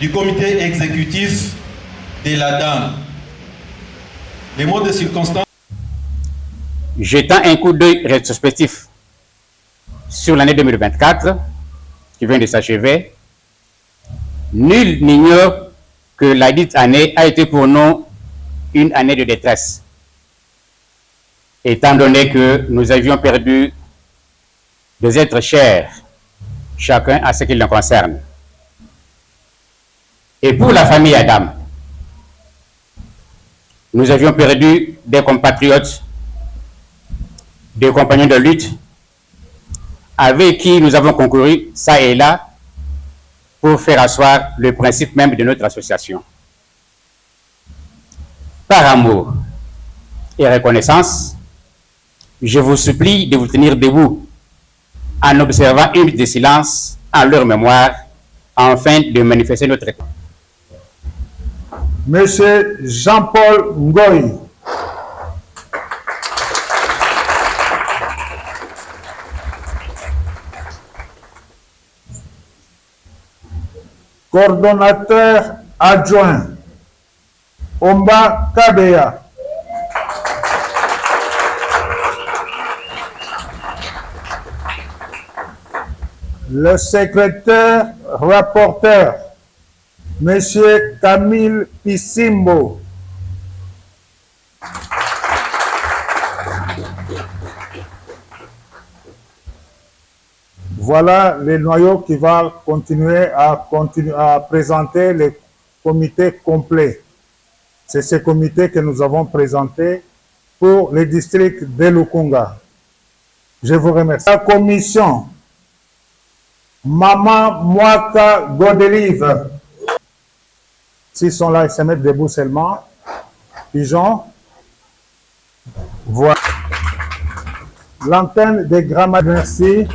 du comité exécutif de la dame. Les mots de circonstance. Jetant un coup d'œil rétrospectif sur l'année 2024 qui vient de s'achever, nul n'ignore que la dite année a été pour nous une année de détresse, étant donné que nous avions perdu des êtres chers, chacun à ce qui le concerne. Et pour la famille Adam, nous avions perdu des compatriotes, des compagnons de lutte, avec qui nous avons concouru, ça et là, pour faire asseoir le principe même de notre association. Par amour et reconnaissance, je vous supplie de vous tenir debout en observant une minute de silence en leur mémoire, afin de manifester notre réponse. Monsieur Jean-Paul Ngoy. Coordonnateur adjoint, Omba Kabeya. Le secrétaire rapporteur, Monsieur Camille Pissimbo. Voilà les noyaux qui vont continuer à présenter les comités complets. C'est ce comité que nous avons présenté pour le district de Lukunga. Je vous remercie. La commission, Maman Mwaka Godelive. S'ils sont là, ils se mettent debout seulement. Pigeon. Voilà. L'antenne des grammaires. Merci.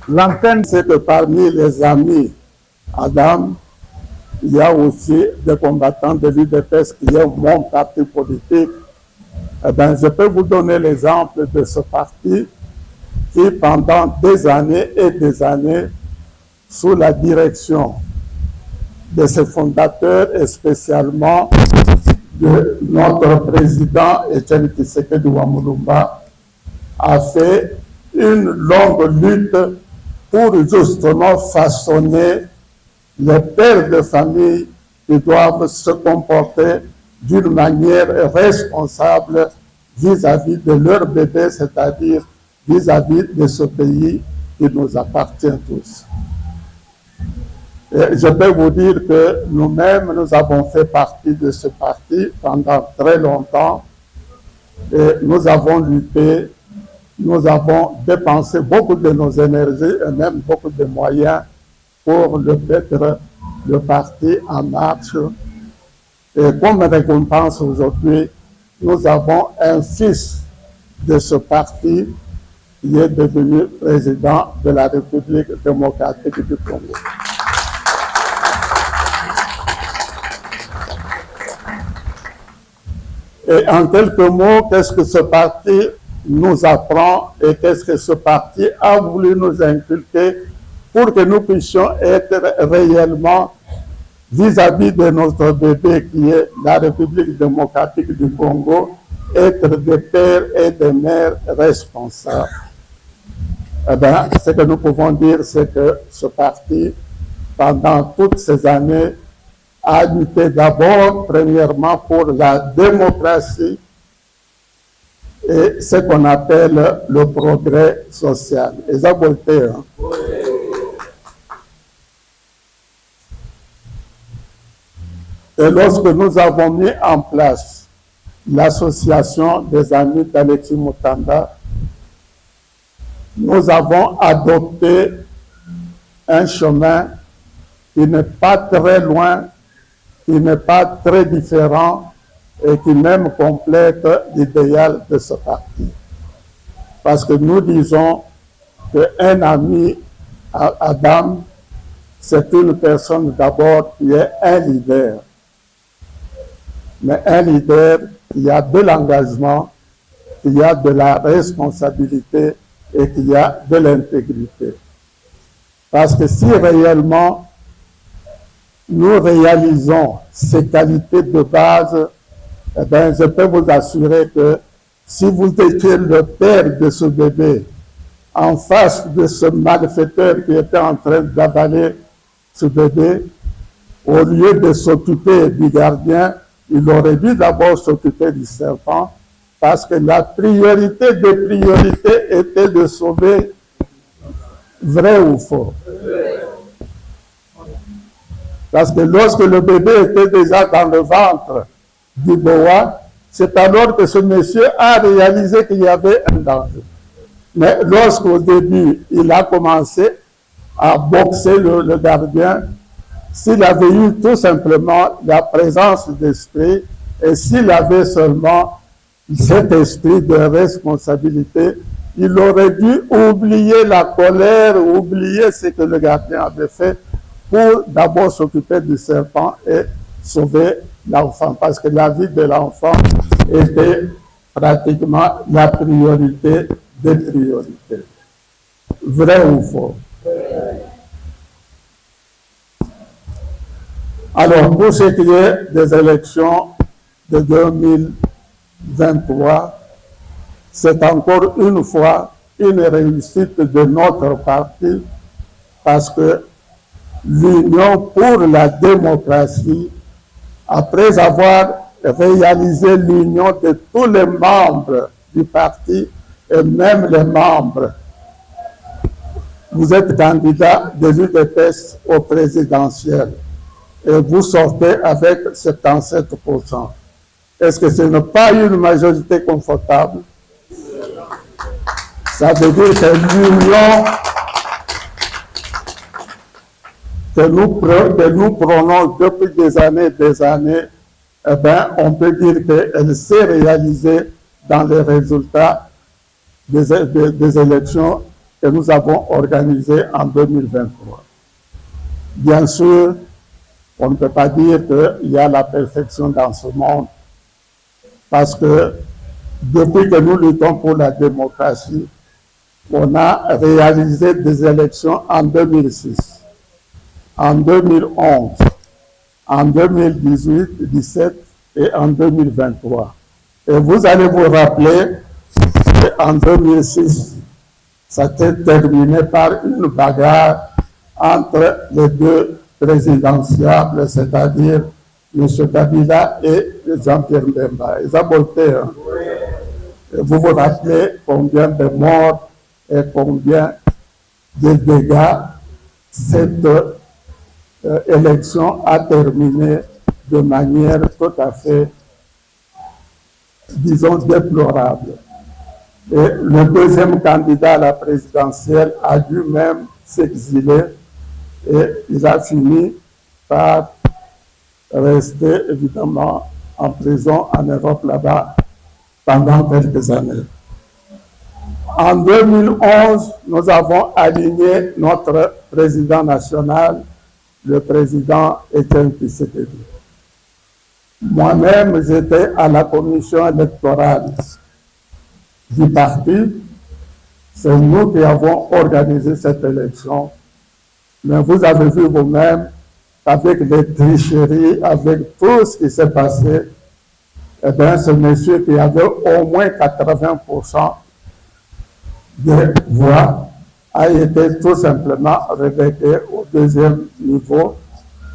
L'antenne, c'est que parmi les amis Adam, il y a aussi des combattants de l'UDPS qui est mon parti politique. Eh bien, je peux vous donner l'exemple de ce parti qui, pendant des années et des années, sous la direction de ses fondateurs et spécialement de notre président Etienne Tshisekedi Wamulumba, a fait une longue lutte pour justement façonner les pères de famille qui doivent se comporter d'une manière responsable vis-à-vis de leurs bébés, c'est-à-dire vis-à-vis de ce pays qui nous appartient tous. Et je peux vous dire que nous-mêmes, nous avons fait partie de ce parti pendant très longtemps et nous avons lutté. Nous avons dépensé beaucoup de nos énergies et même beaucoup de moyens pour mettre le parti en marche. Et comme récompense aujourd'hui, nous avons un fils de ce parti qui est devenu président de la République démocratique du Congo. Et en quelques mots, qu'est-ce que ce parti nous apprend et qu'est-ce que ce parti a voulu nous inculquer pour que nous puissions être réellement vis-à-vis de notre bébé qui est la République démocratique du Congo, être des pères et des mères responsables. Eh bien, ce que nous pouvons dire, c'est que ce parti, pendant toutes ces années, a lutté d'abord, premièrement, pour la démocratie et ce qu'on appelle le progrès social. Et ça, Et lorsque nous avons mis en place l'association des amis d'Alexis Mutanda, nous avons adopté un chemin qui n'est pas très loin, qui n'est pas très différent et qui même complète l'idéal de ce parti. Parce que nous disons qu'un ami, Adam, c'est une personne d'abord qui est un leader. Mais un leader, il y a de l'engagement, il y a de la responsabilité et qu'il y a de l'intégrité. Parce que si réellement nous réalisons ces qualités de base, eh bien, je peux vous assurer que si vous étiez le père de ce bébé, en face de ce malfaiteur qui était en train d'avaler ce bébé, au lieu de s'occuper du gardien, il aurait dû d'abord s'occuper du serpent, parce que la priorité des priorités était de sauver. Vrai ou faux? Parce que lorsque le bébé était déjà dans le ventre du boa, c'est alors que ce monsieur a réalisé qu'il y avait un danger. Mais lorsqu'au début, il a commencé à boxer le gardien, s'il avait eu tout simplement la présence d'esprit, et s'il avait seulement cet esprit de responsabilité, il aurait dû oublier la colère, oublier ce que le gardien avait fait, pour d'abord s'occuper du serpent et sauver l'enfant, parce que la vie de l'enfant était pratiquement la priorité des priorités. Vrai ou faux? Alors, pour ce qui est des élections de 2023, c'est encore une fois une réussite de notre parti, parce que l'Union pour la démocratie, après avoir réalisé l'union de tous les membres du parti et même les membres, vous êtes candidat de l'UDPS au présidentiel et vous sortez avec 77%. Est-ce que ce n'est pas une majorité confortable? Ça veut dire que l'union que nous prenons depuis des années, eh bien, on peut dire qu'elle s'est réalisée dans les résultats des élections que nous avons organisées en 2023. Bien sûr, on ne peut pas dire qu'il y a la perfection dans ce monde, parce que depuis que nous luttons pour la démocratie, on a réalisé des élections en 2006. En 2011, en 2018, 2017 et en 2023. Et vous allez vous rappeler qu'en 2006, ça s'est terminé par une bagarre entre les deux présidentiables, c'est-à-dire M. Kabila et Jean-Pierre Bemba. Ils ont voté. Hein. Et vous vous rappelez combien de morts et combien de dégâts cette élection a terminé de manière tout à fait, disons, déplorable. Et le deuxième candidat à la présidentielle a dû même s'exiler et il a fini par rester évidemment en prison en Europe là-bas pendant quelques années. En 2011, nous avons aligné notre président national, le président Étienne Tshisekedi. Moi-même, j'étais à la commission électorale du parti. C'est nous qui avons organisé cette élection. Mais vous avez vu vous-même qu'avec les tricheries, avec tout ce qui s'est passé, eh bien, ce monsieur qui avait au moins 80% des voix a été tout simplement relégué au deuxième niveau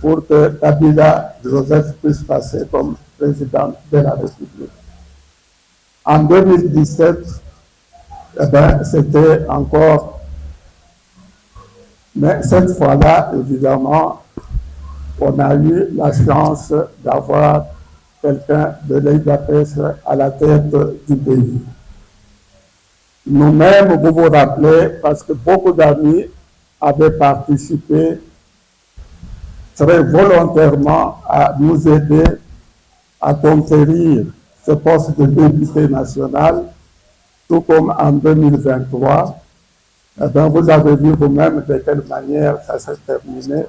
pour que Kabila Joseph puisse passer comme président de la République. En 2017, eh bien, c'était encore... Mais cette fois-là, évidemment, on a eu la chance d'avoir quelqu'un de l'UDPS à la tête du pays. Nous-mêmes, vous vous rappelez, parce que beaucoup d'amis avaient participé très volontairement à nous aider à conquérir ce poste de député national, tout comme en 2023. Eh bien, vous avez vu vous-même de quelle manière ça s'est terminé.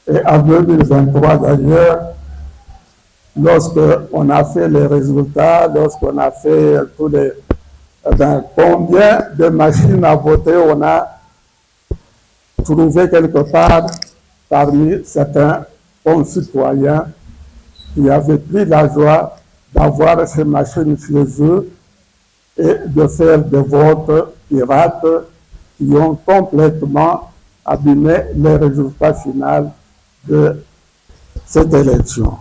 Et en 2023, d'ailleurs, lorsqu'on a fait les résultats, lorsqu'on a fait tous les... Eh bien, combien de machines à voter on a trouvé quelque part parmi certains concitoyens qui avaient pris la joie d'avoir ces machines chez eux et de faire des votes pirates qui ont complètement abîmé les résultats finaux de cette élection.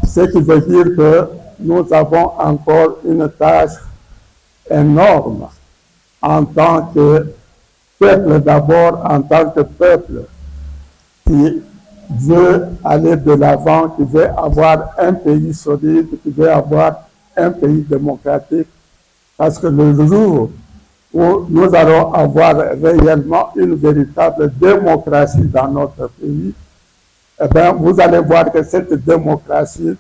Ce qui veut dire que nous avons encore une tâche énorme en tant que peuple d'abord, en tant que peuple qui veut aller de l'avant, qui veut avoir un pays solide, qui veut avoir un pays démocratique, parce que le jour où nous allons avoir réellement une véritable démocratie dans notre pays, eh bien, vous allez voir que cette démocratie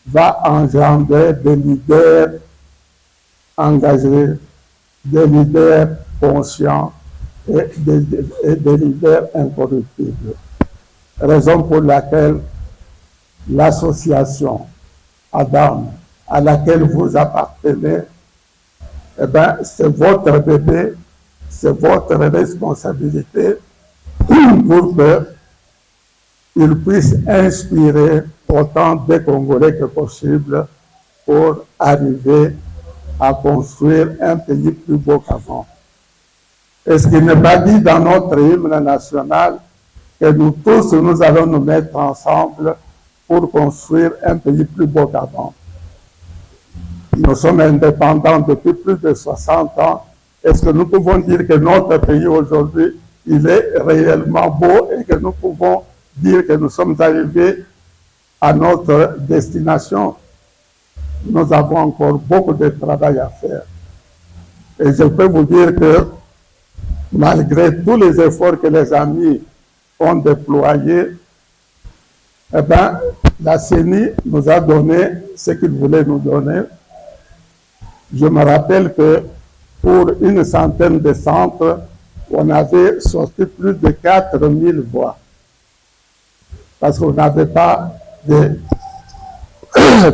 va engendrer des leaders engagés, des leaders conscients et des leaders incorruptibles. Raison pour laquelle l'association Adam, à laquelle vous appartenez, eh bien, c'est votre bébé, c'est votre responsabilité pour qu'il puisse inspirer autant de Congolais que possible pour arriver à construire un pays plus beau qu'avant. Et ce qui n'est pas dit dans notre hymne national, que nous tous, nous allons nous mettre ensemble pour construire un pays plus beau qu'avant. Nous sommes indépendants depuis plus de 60 ans. Est-ce que nous pouvons dire que notre pays aujourd'hui, il est réellement beau et que nous pouvons dire que nous sommes arrivés à notre destination? Nous avons encore beaucoup de travail à faire. Et je peux vous dire que malgré tous les efforts que les amis ont déployés, eh bien, la CENI nous a donné ce qu'il voulait nous donner. Je me rappelle que pour une centaine de centres, on avait sorti plus de 4000 voix. Parce qu'on n'avait pas de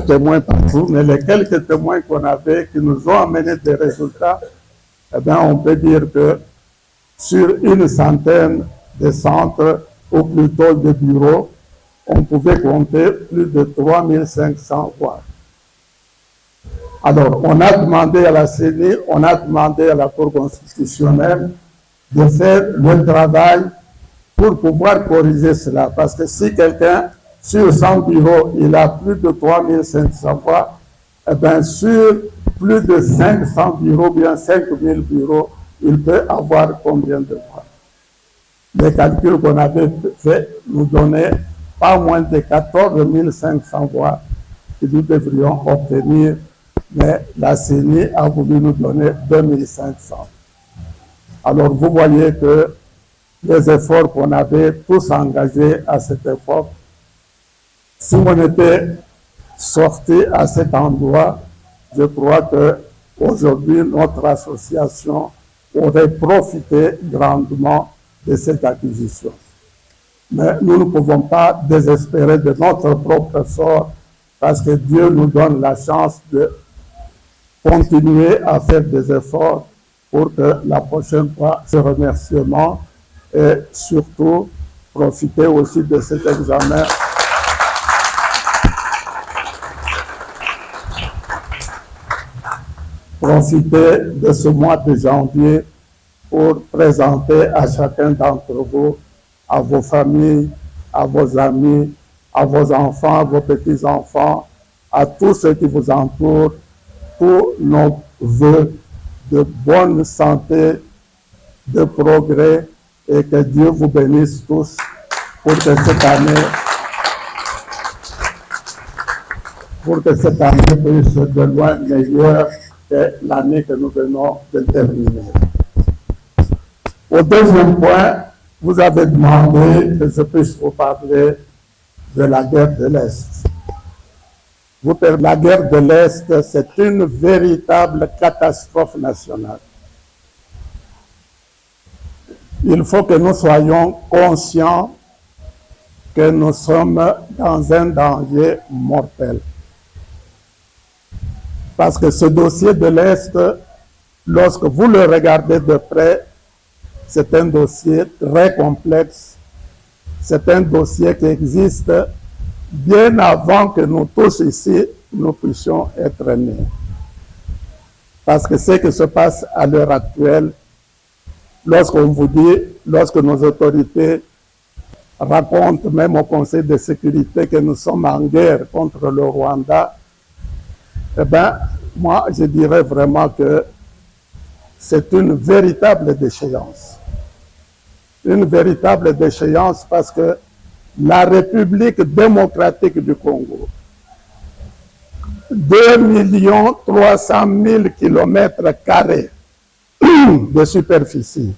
témoins partout, mais les quelques témoins qu'on avait qui nous ont amené des résultats, eh bien, on peut dire que sur une centaine de centres, ou plutôt de bureaux, on pouvait compter plus de 3500 voix. Alors, on a demandé à la CENI, on a demandé à la Cour constitutionnelle de faire le travail pour pouvoir corriger cela. Parce que si quelqu'un, sur 100 bureaux, il a plus de 3500 voix, eh bien, sur plus de 500 bureaux, bien 5000 bureaux, il peut avoir combien de voix? Les calculs qu'on avait fait nous donnaient pas moins de 14 500 voix que nous devrions obtenir, mais la CENI a voulu nous donner 2500. Alors vous voyez que les efforts qu'on avait tous engagés à cette époque, si on était sorti à cet endroit, je crois que aujourd'hui notre association aurait profité grandement de cette acquisition. Mais nous ne pouvons pas désespérer de notre propre sort parce que Dieu nous donne la chance de continuer à faire des efforts pour que la prochaine fois, ce remerciement et surtout profiter aussi de cet examen. Profiter de ce mois de janvier pour présenter à chacun d'entre vous, à vos familles, à vos amis, à vos enfants, à vos petits-enfants, à tous ceux qui vous entourent, tous nos vœux de bonne santé, de progrès et que Dieu vous bénisse tous pour que cette année puisse de loin meilleure que l'année que nous venons de terminer. Au deuxième point, vous avez demandé que je puisse vous parler de la guerre de l'Est. La guerre de l'Est, c'est une véritable catastrophe nationale. Il faut que nous soyons conscients que nous sommes dans un danger mortel. Parce que ce dossier de l'Est, lorsque vous le regardez de près, c'est un dossier très complexe c'est un dossier qui existe bien avant que nous tous ici, nous puissions être nés. Parce que ce qui se passe à l'heure actuelle, lorsqu'on vous dit, lorsque nos autorités racontent même au Conseil de sécurité que nous sommes en guerre contre le Rwanda, eh bien, moi, je dirais vraiment que c'est une véritable déchéance. Une véritable déchéance parce que la République démocratique du Congo, 2 300 000 km² de superficie,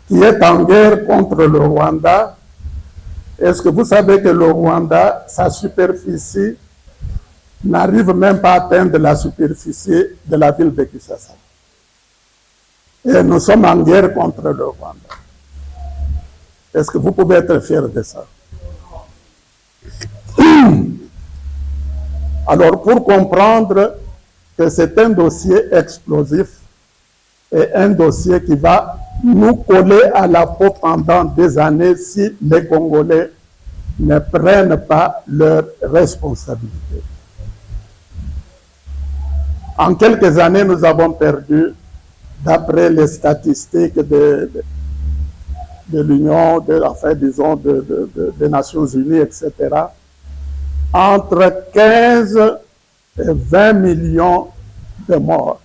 qui est en guerre contre le Rwanda. Est-ce que vous savez que le Rwanda, sa superficie, n'arrive même pas à atteindre la superficie de la ville de Kinshasa? Et nous sommes en guerre contre le Rwanda. Est-ce que vous pouvez être fiers de ça? Alors, pour comprendre que c'est un dossier explosif et un dossier qui va nous coller à la peau pendant des années si les Congolais ne prennent pas leurs responsabilités. En quelques années, nous avons perdu, d'après les statistiques de l'Union, enfin, disons, des Nations Unies, etc., entre 15 et 20 millions de morts.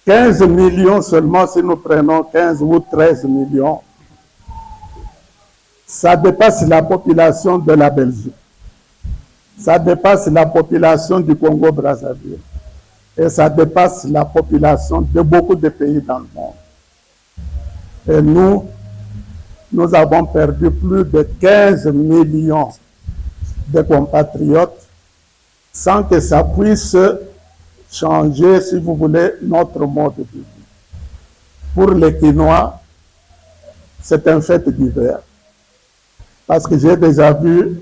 15 millions seulement, si nous prenons 15 ou 13 millions, ça dépasse la population de la Belgique. Ça dépasse la population du Congo-Brazzaville. Et ça dépasse la population de beaucoup de pays dans le monde. Et nous avons perdu plus de 15 millions de compatriotes sans que ça puisse changer, si vous voulez, notre mode de vie. Pour les Quinois, c'est un fait divers. Parce que j'ai déjà vu,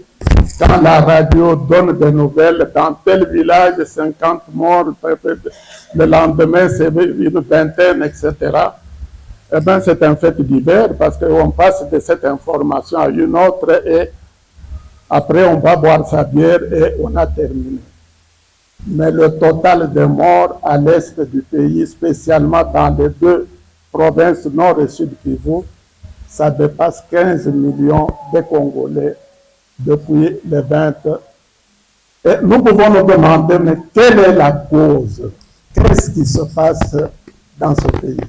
quand la radio donne des nouvelles, dans tel village, 50 morts, le lendemain, c'est une vingtaine, etc. Eh bien, c'est un fait divers parce qu'on passe de cette information à une autre et après, on va boire sa bière et on a terminé. Mais le total de morts à l'est du pays, spécialement dans les deux provinces nord et sud Kivu, ça dépasse 15 millions de Congolais depuis les 20. Et nous pouvons nous demander, mais quelle est la cause? Qu'est-ce qui se passe dans ce pays?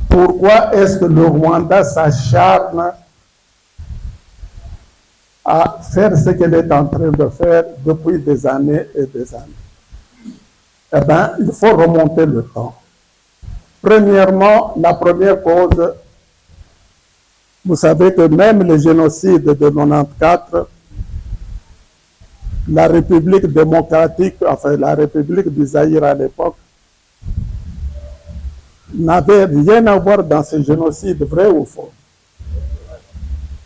Pourquoi est-ce que le Rwanda s'acharne à faire ce qu'elle est en train de faire depuis des années et des années? Eh bien, il faut remonter le temps. Premièrement, la première cause, vous savez que même le génocide de 1994, la République démocratique, enfin la République du Zaïre à l'époque, n'avait rien à voir dans ce génocide, vrai ou faux?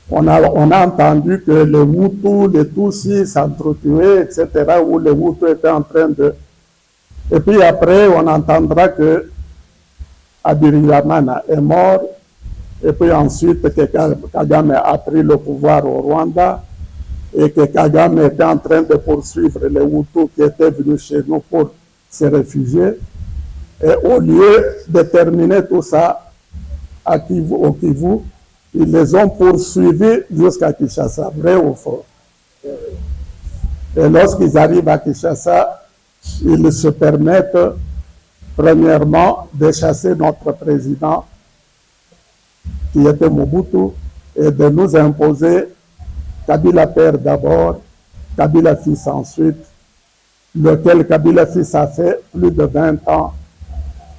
On a entendu que les Hutus, les Tutsis s'entretuaient, etc., où les Hutus étaient en train de... Et puis après, on entendra que Habyarimana est mort, et puis ensuite que Kagame a pris le pouvoir au Rwanda, et que Kagame était en train de poursuivre les Hutus qui étaient venus chez nous pour se réfugier. Et au lieu de terminer tout ça au Kivu, ils les ont poursuivis jusqu'à Kinshasa, vrai ou faux? Et lorsqu'ils arrivent à Kinshasa, ils se permettent, premièrement, de chasser notre président, qui était Mobutu, et de nous imposer Kabila père d'abord, Kabila fils ensuite, lequel Kabila fils a fait plus de 20 ans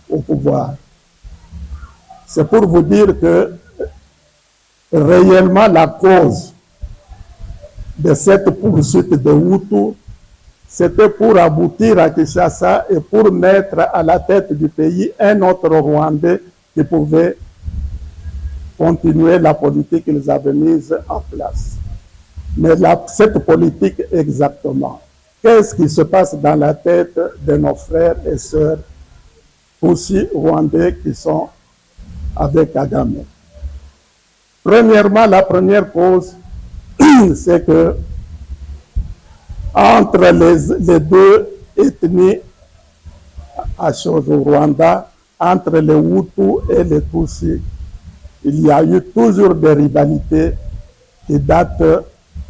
au pouvoir. C'est pour vous dire que réellement la cause de cette poursuite de Hutu, c'était pour aboutir à Kinshasa et pour mettre à la tête du pays un autre Rwandais qui pouvait continuer la politique qu'ils avaient mise en place. Mais cette politique exactement, qu'est-ce qui se passe dans la tête de nos frères et sœurs aussi rwandais qui sont avec Kagame. Premièrement, la première cause, c'est que entre les deux ethnies à chose au Rwanda, entre les Hutus et les Tutsis, il y a eu toujours des rivalités qui datent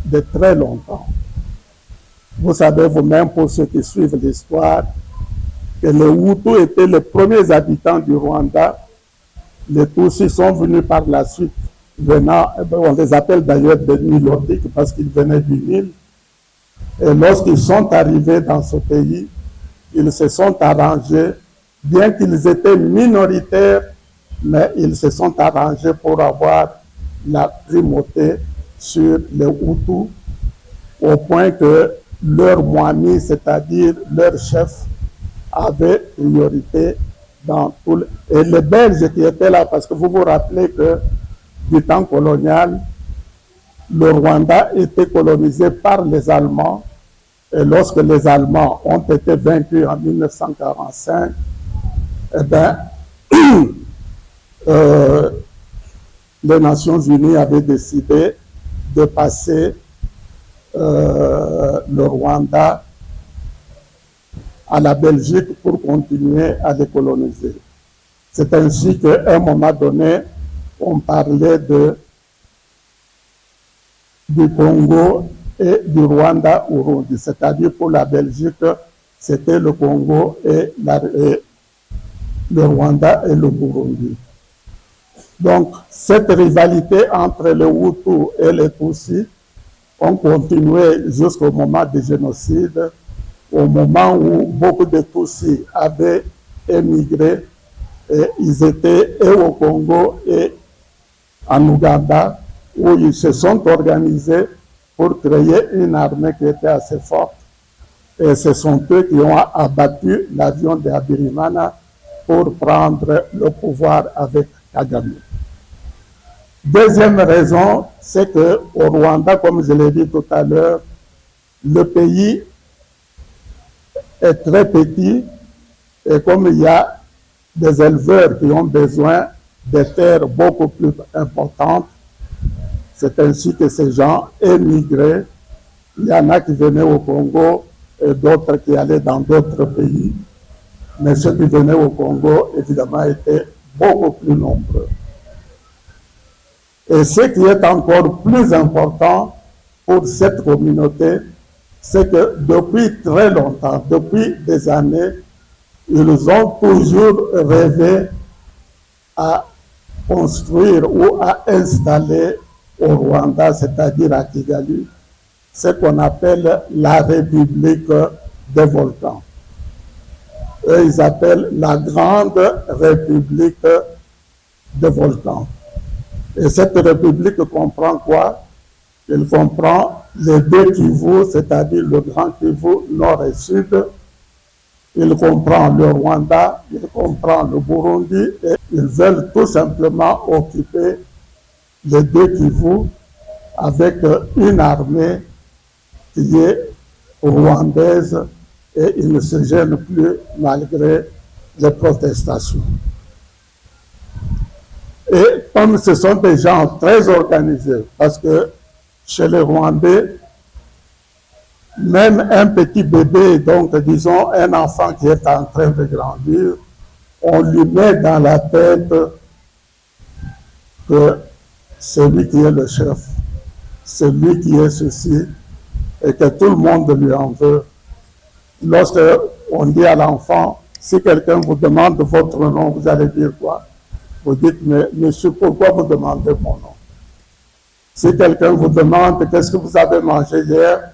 de très longtemps. Vous savez vous-même, pour ceux qui suivent l'histoire, que les Hutus étaient les premiers habitants du Rwanda. Les Tutsis sont venus par la suite, on les appelle d'ailleurs des Nilotiques parce qu'ils venaient du Nil. Et lorsqu'ils sont arrivés dans ce pays, ils se sont arrangés, bien qu'ils étaient minoritaires, mais ils se sont arrangés pour avoir la primauté sur les Hutus, au point que leur Mwami, c'est-à-dire leur chef, avait priorité dans tout le... Et les Belges qui étaient là, parce que vous vous rappelez que du temps colonial, le Rwanda était colonisé par les Allemands, et lorsque les Allemands ont été vaincus en 1945, eh bien, les Nations Unies avaient décidé de passer le Rwanda à la Belgique pour continuer à les coloniser. C'est ainsi qu'à un moment donné, on parlait du Congo et du Rwanda-Urundi, c'est-à-dire pour la Belgique, c'était le Congo et le Rwanda et le Burundi. Donc, cette rivalité entre les Hutus et les Tutsis ont continué jusqu'au moment du génocide, au moment où beaucoup de Tutsis avaient émigré, et ils étaient et au Congo et en Ouganda, où ils se sont organisés pour créer une armée qui était assez forte. Et ce sont eux qui ont abattu l'avion de Habyarimana pour prendre le pouvoir avec Kagame. Deuxième raison, c'est qu'au Rwanda, comme je l'ai dit tout à l'heure, le pays est très petit, et comme il y a des éleveurs qui ont besoin de terres beaucoup plus importantes, c'est ainsi que ces gens émigraient. Il y en a qui venaient au Congo et d'autres qui allaient dans d'autres pays. Mais ceux qui venaient au Congo, évidemment, étaient beaucoup plus nombreux. Et ce qui est encore plus important pour cette communauté, c'est que depuis très longtemps, depuis des années, ils ont toujours rêvé à construire ou à installer au Rwanda, c'est-à-dire à Kigali, ce qu'on appelle la République des volcans. Eux, ils appellent la Grande République des volcans. Et cette république comprend quoi? Elle comprend les deux Kivu, c'est-à-dire le Grand Kivu, nord et sud. Il comprend le Rwanda, il comprend le Burundi, et ils veulent tout simplement occuper les deux Kivu avec une armée qui est rwandaise, et ils ne se gênent plus malgré les protestations. Et comme ce sont des gens très organisés, parce que chez les Rwandais, même un petit bébé, donc disons un enfant qui est en train de grandir, on lui met dans la tête que c'est lui qui est le chef, c'est lui qui est ceci, et que tout le monde lui en veut. Lorsque on dit à l'enfant, si quelqu'un vous demande votre nom, vous allez dire quoi? Vous dites, mais monsieur, pourquoi vous demandez mon nom? Si quelqu'un vous demande qu'est-ce que vous avez mangé hier,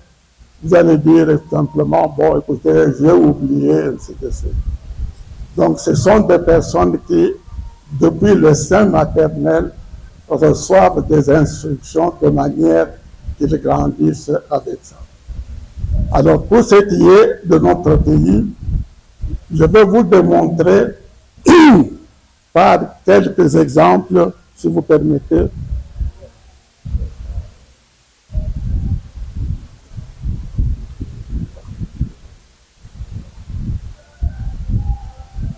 vous allez dire simplement, bon, écoutez, j'ai oublié, ainsi de suite. Donc, ce sont des personnes qui, depuis le sein maternel, reçoivent des instructions de manière qu'ils grandissent avec ça. Alors, pour ce qui est de notre pays, je vais vous démontrer par quelques exemples, si vous permettez.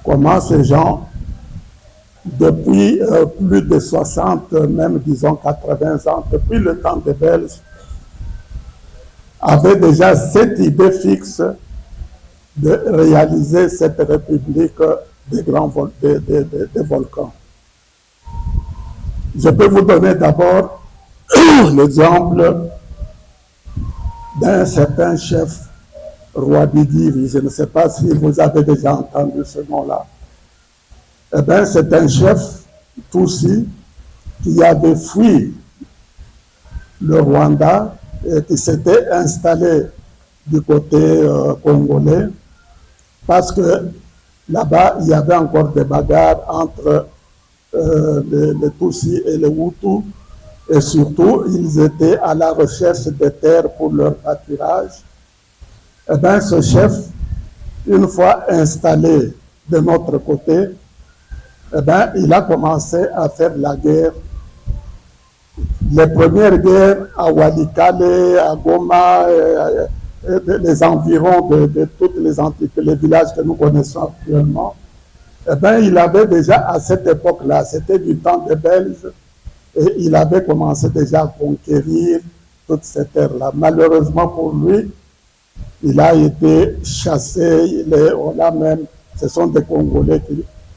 Comment ces gens depuis plus de 60, même disons 80 ans, depuis le temps des Belges, avait déjà cette idée fixe de réaliser cette république des volcans. Je peux vous donner d'abord l'exemple d'un certain chef, Roi Bidiri. Je ne sais pas si vous avez déjà entendu ce nom-là. Eh bien, c'est un chef Tutsi qui avait fui le Rwanda et qui s'était installé du côté congolais parce que là-bas, il y avait encore des bagarres entre les Tutsis et les Hutus et surtout, ils étaient à la recherche de terres pour leur pâturage. Eh bien, ce chef, une fois installé de notre côté, eh bien, il a commencé à faire la guerre. Les premières guerres à Walikale, à Goma, les environs de toutes les entités, les villages que nous connaissons actuellement, eh bien, il avait déjà à cette époque-là, c'était du temps des Belges, et il avait commencé déjà à conquérir toutes ces terres-là. Malheureusement pour lui, il a été chassé, ce sont des Congolais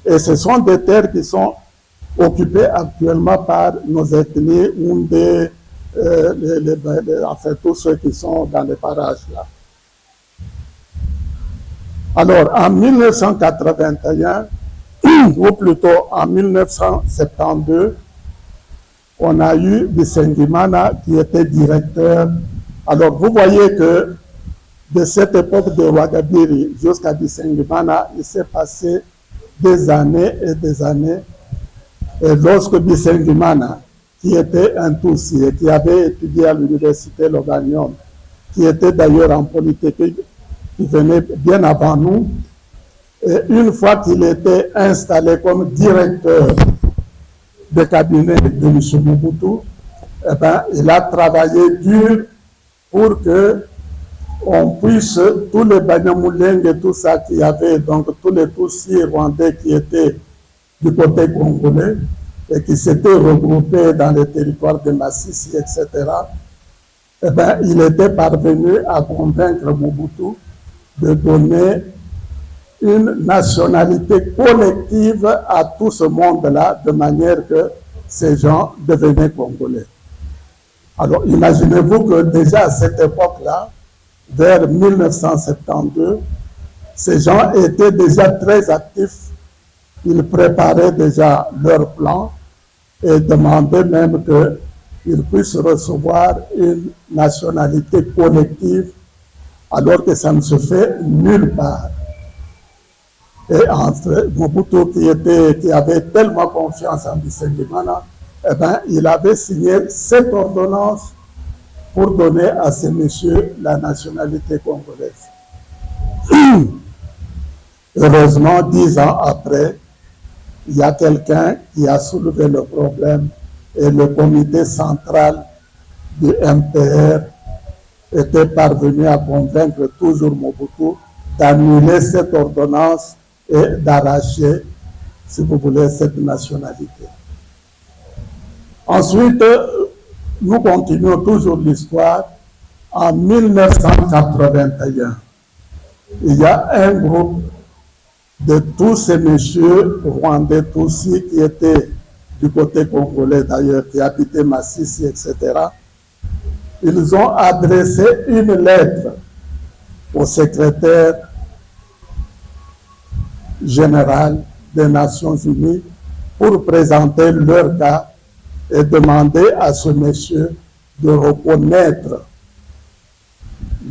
et ce sont des terres qui sont occupées actuellement par nos ethnies, enfin tous ceux qui sont dans les parages là. Alors en 1981, ou plutôt en 1972, on a eu Bisengimana qui était directeur. Alors vous voyez que de cette époque de Ouagabiri jusqu'à Bisengimana, il s'est passé des années et des années. Et lorsque Bisengimana, qui était un Tutsi et qui avait étudié à l'université Loganium, qui était d'ailleurs en politique, qui venait bien avant nous, et une fois qu'il était installé comme directeur de cabinet de M. Mobutu, eh ben, il a travaillé dur pour que on puisse, tous les Banyamuleng et tout ça qui avait, donc tous les Tutsis rwandais qui étaient du côté congolais et qui s'étaient regroupés dans les territoires de Massissi, etc., eh ben, il était parvenu à convaincre Mobutu de donner une nationalité collective à tout ce monde-là, de manière que ces gens devenaient congolais. Alors imaginez-vous que déjà à cette époque-là, vers 1972, ces gens étaient déjà très actifs. Ils préparaient déjà leur plan et demandaient même qu'ils puissent recevoir une nationalité collective, alors que ça ne se fait nulle part. Et entre Mobutu qui avait tellement confiance en Bisengimana, eh ben, il avait signé cette ordonnance pour donner à ces messieurs la nationalité congolaise. Heureusement, 10 ans après, il y a quelqu'un qui a soulevé le problème et le comité central du MPR était parvenu à convaincre toujours Mobutu d'annuler cette ordonnance et d'arracher, si vous voulez, cette nationalité. Ensuite, nous continuons toujours l'histoire. En 1981, il y a un groupe de tous ces messieurs rwandais Tutsis qui étaient du côté congolais d'ailleurs, qui habitaient Massissi, etc. Ils ont adressé une lettre au secrétaire général des Nations Unies pour présenter leur cas et demander à ce monsieur de reconnaître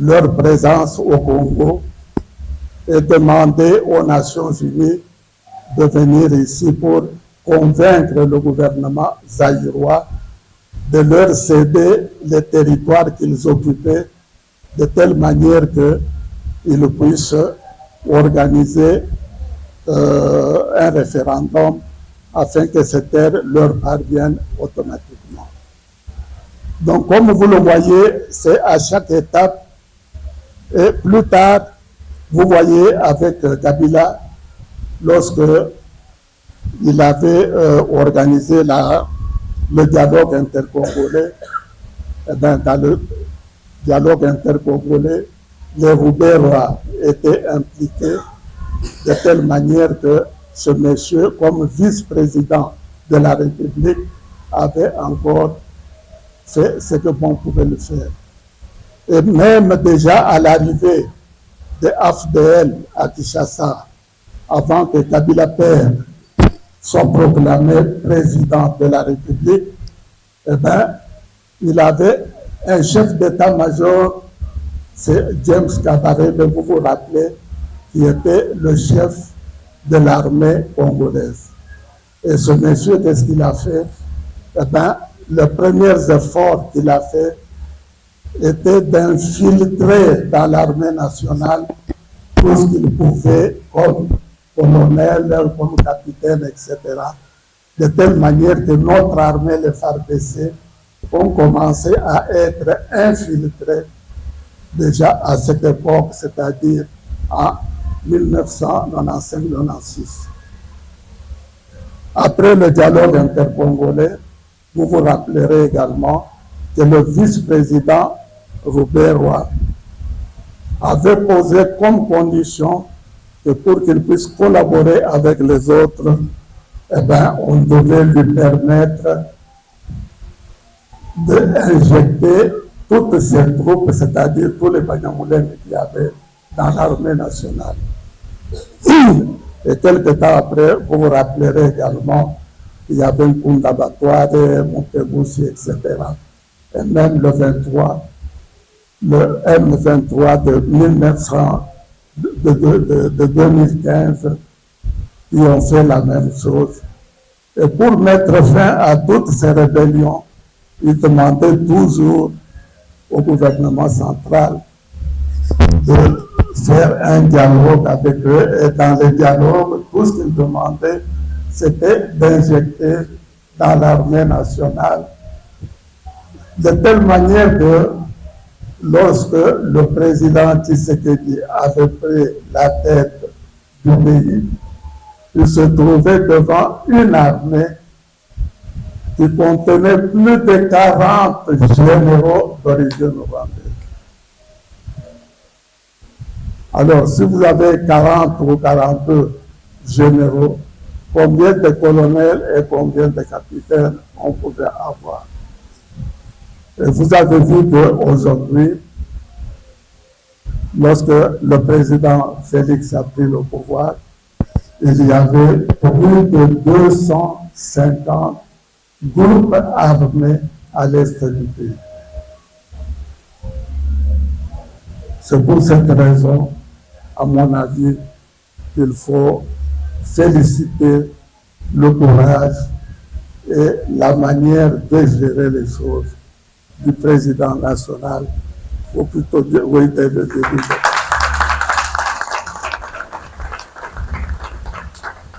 leur présence au Congo et demander aux Nations Unies de venir ici pour convaincre le gouvernement zaïrois de leur céder les territoires qu'ils occupaient de telle manière qu'ils puissent organiser un référendum afin que ces terres leur parviennent automatiquement. Donc, comme vous le voyez, c'est à chaque étape. Et plus tard, vous voyez avec Kabila, lorsque il avait organisé le dialogue intercongolais. Eh bien, dans le dialogue intercongolais, les Roubaix-Rois étaient impliqués de telle manière que ce monsieur, comme vice-président de la République, avait encore fait ce que bon pouvait le faire. Et même déjà à l'arrivée de AFDL à Kinshasa, avant que Kabila Père soit proclamé président de la République, eh bien, il avait un chef d'état-major, c'est James Kabarebe, vous vous rappelez, qui était le chef de l'armée congolaise. Et ce monsieur, qu'est-ce qu'il a fait? Eh bien, les premiers efforts qu'il a fait était d'infiltrer dans l'armée nationale tout ce qu'il pouvait comme colonel, comme capitaine, etc. De telle manière que notre armée, les FARDC, ont commencé à être infiltrés déjà à cette époque, c'est-à-dire en 1995-96. Après le dialogue intercongolais, vous vous rappellerez également que le vice-président Roubaix-Rois avait posé comme condition que pour qu'il puisse collaborer avec les autres, eh bien, on devait lui permettre d'injecter toutes ces troupes, c'est-à-dire tous les Banyamulènes qu'il y avait dans l'armée nationale. Et quelque temps après, vous vous rappellerez également qu'il y avait un coup d'abattoir, Montegoussi, etc. Et même le 23, le M23 de 2015, ils ont fait la même chose. Et pour mettre fin à toutes ces rébellions, ils demandaient toujours au gouvernement central de faire un dialogue avec eux. Et dans le dialogue, tout ce qu'ils demandaient, c'était d'injecter dans l'armée nationale de telle manière que lorsque le président Tshisekedi avait pris la tête du pays, il se trouvait devant une armée qui contenait plus de 40 généraux d'origine rwandaise. Alors, si vous avez 40 ou 42 généraux, combien de colonels et combien de capitaines on pouvait avoir? Et vous avez vu qu'aujourd'hui, lorsque le président Félix a pris le pouvoir, il y avait plus de 250 groupes armés à l'est du pays. C'est pour cette raison, à mon avis, qu'il faut féliciter le courage et la manière de gérer les choses du président national, ou plutôt, oui, dès le début.